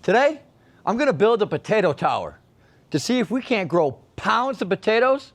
Today, I'm gonna build a potato tower to see if we can't grow pounds of potatoes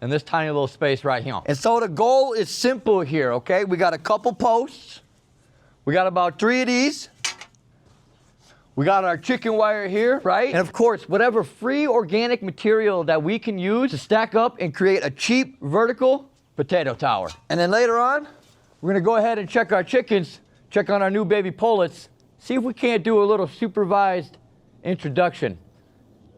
in this tiny little space right here. And so the goal is simple here, okay? We got a couple posts. We got about 3 of these. We got our chicken wire here, right? And of course, whatever free organic material that we can use to stack up and create a cheap vertical potato tower. And then later on, we're gonna go ahead and check our chickens, check on our new baby pullets, see if we can't do a little supervised introduction.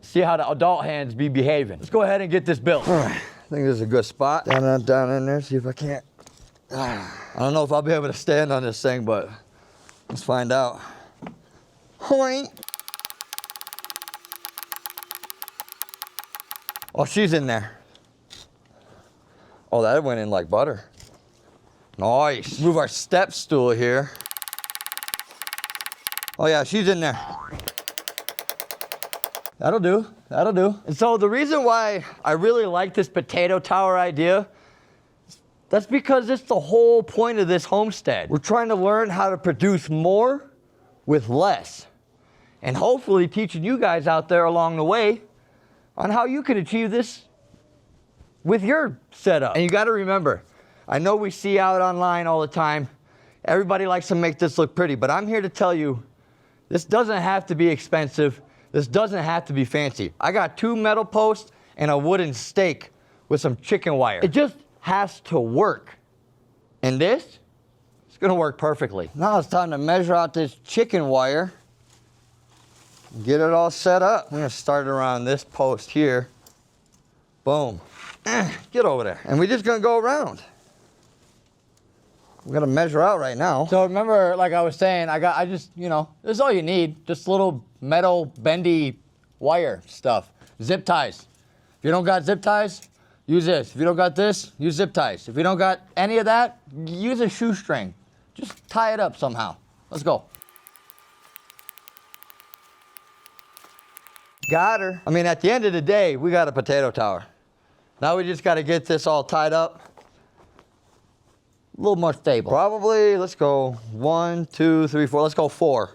See how the adult hens be behaving. Let's go ahead and get this built. All right, I think this is a good spot. Down in there, see if I can't. I don't know if I'll be able to stand on this thing, but let's find out. Hoink. Oh, she's in there. Oh, that went in like butter. Nice. Move our step stool here. Oh yeah, she's in there. That'll do, that'll do. And so the reason why I really like this potato tower idea, that's because it's the whole point of this homestead. We're trying to learn how to produce more with less. And hopefully teaching you guys out there along the way on how you can achieve this with your setup. And you gotta remember, I know we see out online all the time, everybody likes to make this look pretty, but I'm here to tell you, this doesn't have to be expensive. This doesn't have to be fancy. I got 2 metal posts and a wooden stake with some chicken wire. It just has to work. And this, it's gonna work perfectly. Now it's time to measure out this chicken wire. Get it all set up. I'm gonna start around this post here. Boom. Get over there. And we're just gonna go around. We're gonna measure out right now. So remember, like I was saying, I just, you know, this is all you need. Just little metal bendy wire stuff. Zip ties. If you don't got zip ties, use this. If you don't got this, use zip ties. If you don't got any of that, use a shoestring. Just tie it up somehow. Let's go. Got her. I mean, at the end of the day, we got a potato tower. Now we just got to get this all tied up. A little more stable. Probably, let's go 1, 2, 3, 4. Let's go 4.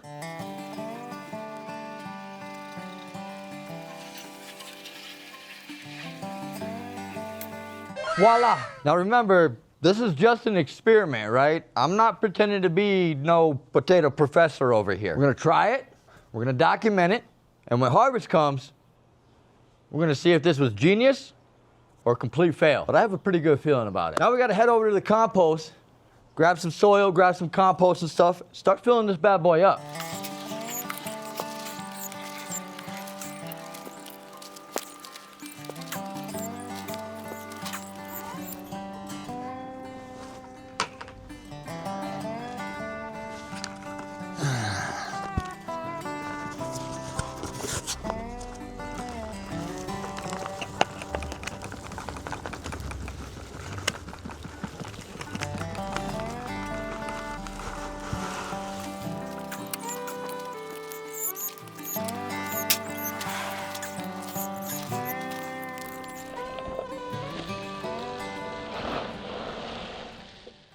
Voila. Now remember, this is just an experiment, right? I'm not pretending to be no potato professor over here. We're gonna try it, we're gonna document it, and when harvest comes, we're gonna see if this was genius or complete fail. But I have a pretty good feeling about it. Now we gotta head over to the compost, grab some soil, grab some compost and stuff, start filling this bad boy up.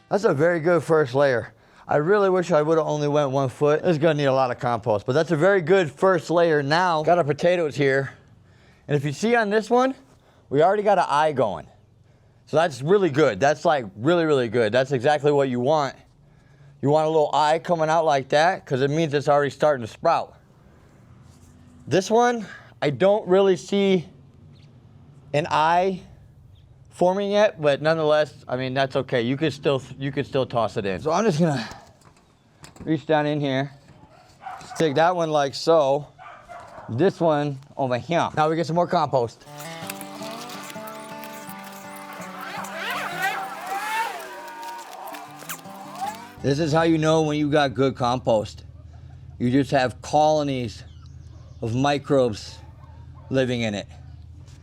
That's a very good first layer. I really wish I would have only went 1 foot. It's gonna need a lot of compost, but that's a very good first layer. Now, got our potatoes here. And if you see on this one, we already got an eye going. So that's really good. That's like really, really good. That's exactly what you want. You want a little eye coming out like that because it means it's already starting to sprout. This one, I don't really see an eye forming yet, but nonetheless, I mean, that's okay. You could still toss it in. So I'm just gonna reach down in here, stick that one like so, this one over here. Now we get some more compost. This is how you know when you got good compost. You just have colonies of microbes living in it.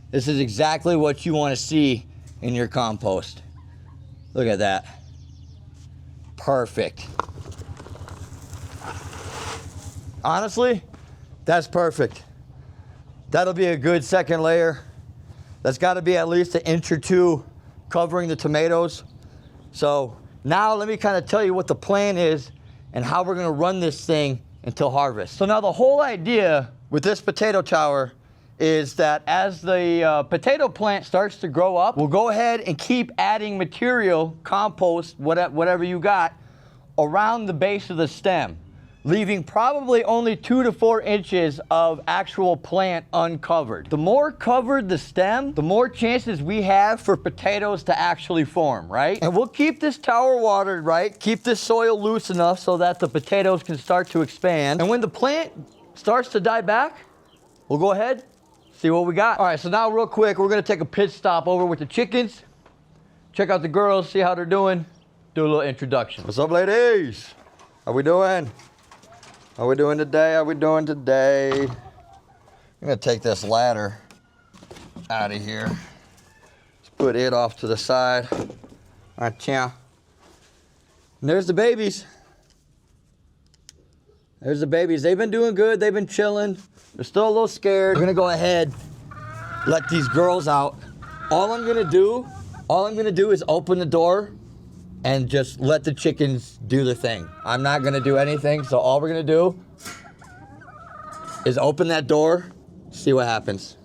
This is exactly what you want to see in your compost. Look at that. Perfect. Honestly, that's perfect. That'll be a good second layer. That's got to be at least 1 or 2 inches covering the tomatoes. So now let me kind of tell you what the plan is and how we're going to run this thing until harvest. So now the whole idea with this potato tower is that as the potato plant starts to grow up, we'll go ahead and keep adding material, compost, whatever you got, around the base of the stem, leaving probably only 2 to 4 inches of actual plant uncovered. The more covered the stem, the more chances we have for potatoes to actually form, right? And we'll keep this tower watered, right? Keep this soil loose enough so that the potatoes can start to expand. And when the plant starts to die back, we'll go ahead, see what we got. All right, so now real quick, we're gonna take a pit stop over with the chickens, check out the girls, see how they're doing, do a little introduction. What's up, ladies? How we doing? How we doing today? How we doing today? I'm gonna take this ladder out of here. Let's put it off to the side. And there's the babies. There's the babies. They've been doing good. They've been chilling. They're still a little scared. We're gonna go ahead, let these girls out. All I'm gonna do is open the door and just let the chickens do the thing. I'm not gonna do anything, so all we're gonna do is open that door, see what happens.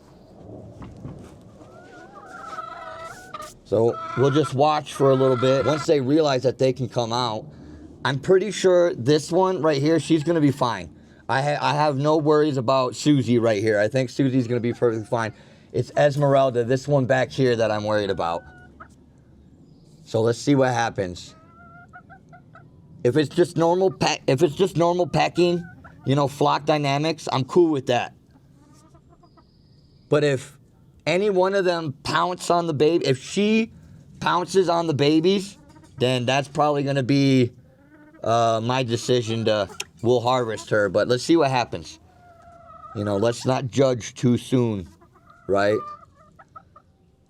So we'll just watch for a little bit. Once they realize that they can come out, I'm pretty sure this one right here, she's gonna be fine. I have no worries about Susie right here. I think Susie's gonna be perfectly fine. It's Esmeralda, this one back here, that I'm worried about. So let's see what happens. If it's just normal pecking, you know, flock dynamics, I'm cool with that. But if any one of them pounce on the baby, if she pounces on the babies, then that's probably gonna be my decision we'll harvest her. But let's see what happens. You know, let's not judge too soon, right?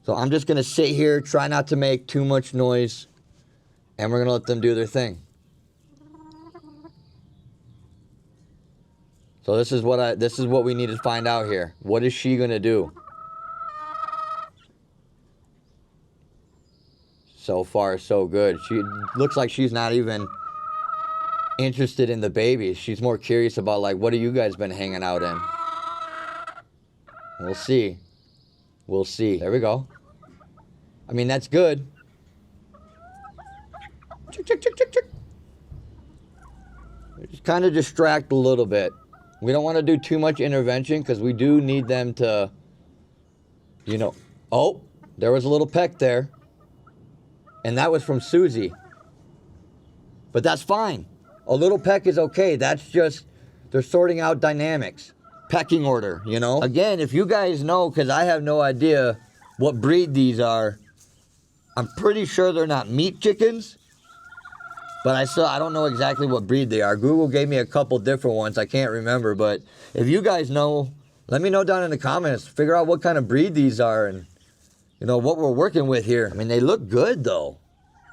So I'm just gonna sit here, try not to make too much noise, and we're gonna let them do their thing. So this is what we need to find out here. What is she gonna do? So far, so good. She looks like she's not even interested in the babies. She's more curious about, like, what have you guys been hanging out in? We'll see. We'll see. There we go. I mean, that's good. Chick, chick, chick, chick, chick. Just kind of distract a little bit. We don't want to do too much intervention because we do need them to, you know. Oh, there was a little peck there. And that was from Susie. But that's fine. A little peck is okay. That's just, they're sorting out dynamics. Pecking order, you know. Again, if you guys know, because I have no idea what breed these are, I'm pretty sure they're not meat chickens, but I don't know exactly what breed they are. Google gave me a couple different ones. I can't remember, but if you guys know, let me know down in the comments. Figure out what kind of breed these are and, you know, what we're working with here. I mean, they look good, though.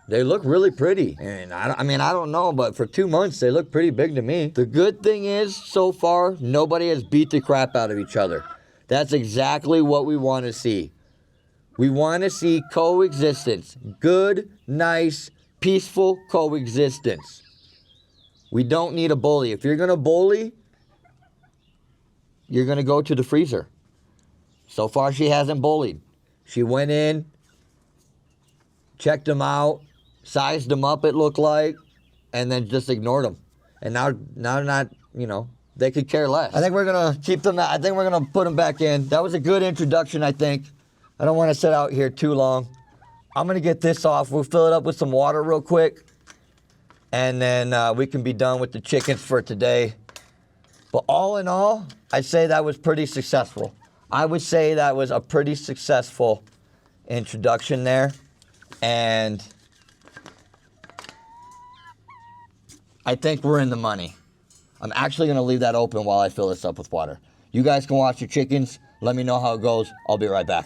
They look really pretty. And I don't know, but for 2 months, they look pretty big to me. The good thing is, so far, nobody has beat the crap out of each other. That's exactly what we want to see. We want to see coexistence. Good, nice, peaceful coexistence. We don't need a bully. If you're going to bully, you're going to go to the freezer. So far, she hasn't bullied. She went in, checked them out, sized them up, it looked like, and then just ignored them. And now not, you know, they could care less. I think we're going to keep them, I think we're going to put them back in. That was a good introduction, I think. I don't want to sit out here too long. I'm going to get this off. We'll fill it up with some water real quick. And then we can be done with the chickens for today. But all in all, I'd say that was pretty successful. I would say that was a pretty successful introduction there. And I think we're in the money. I'm actually going to leave that open while I fill this up with water. You guys can watch your chickens. Let me know how it goes. I'll be right back.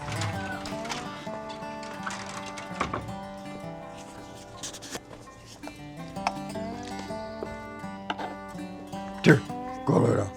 Here, go lay down.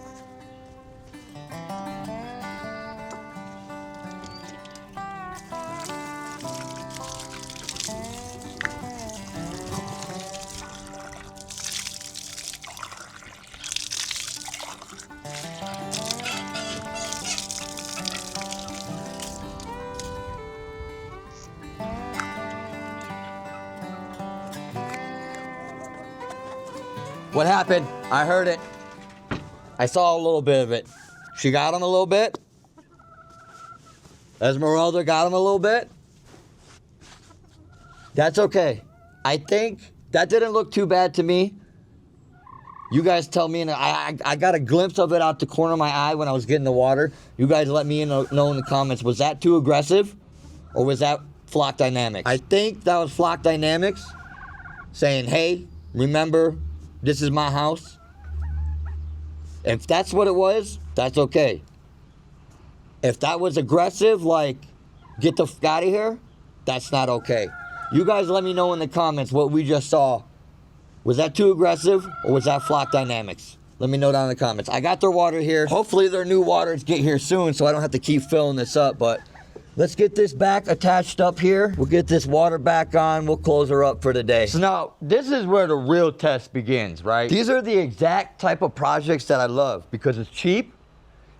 What happened? I heard it. I saw a little bit of it. She got him a little bit. Esmeralda got him a little bit. That's okay. I think that didn't look too bad to me. You guys tell me, and I got a glimpse of it out the corner of my eye when I was getting the water. You guys let me know in the comments, was that too aggressive? Or was that flock dynamics? I think that was flock dynamics saying, hey, remember, this is my house. If that's what it was, that's okay. If that was aggressive, like, get the f out of here, that's not okay. You guys let me know in the comments what we just saw. Was that too aggressive or was that flock dynamics? Let me know down in the comments. I got their water here. Hopefully their new waters get here soon so I don't have to keep filling this up, but let's get this back attached up here. We'll get this water back on. We'll close her up for the day. So now, this is where the real test begins, right? These are the exact type of projects that I love because it's cheap,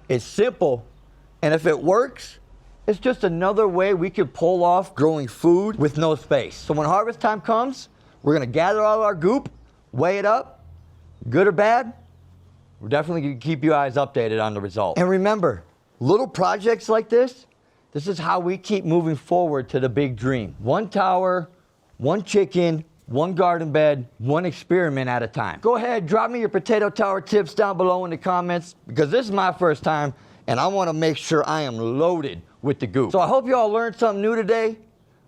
it's simple, and if it works, it's just another way we can pull off growing food with no space. So when harvest time comes, we're gonna gather all our goop, weigh it up, good or bad. We're definitely gonna keep you guys updated on the result. And remember, little projects like this is how we keep moving forward to the big dream. One tower, one chicken, one garden bed, one experiment at a time. Go ahead, drop me your potato tower tips down below in the comments because this is my first time and I wanna make sure I am loaded with the goop. So I hope you all learned something new today,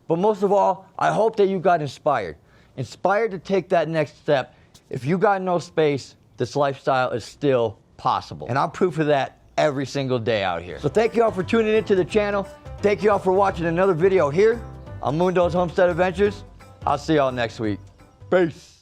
but most of all, I hope that you got inspired. Inspired to take that next step. If you got no space, this lifestyle is still possible. And I'm proof of that every single day out here. So thank you all for tuning into the channel. Thank you all for watching another video here on Mundo's Homestead Adventures. I'll see y'all next week. Peace.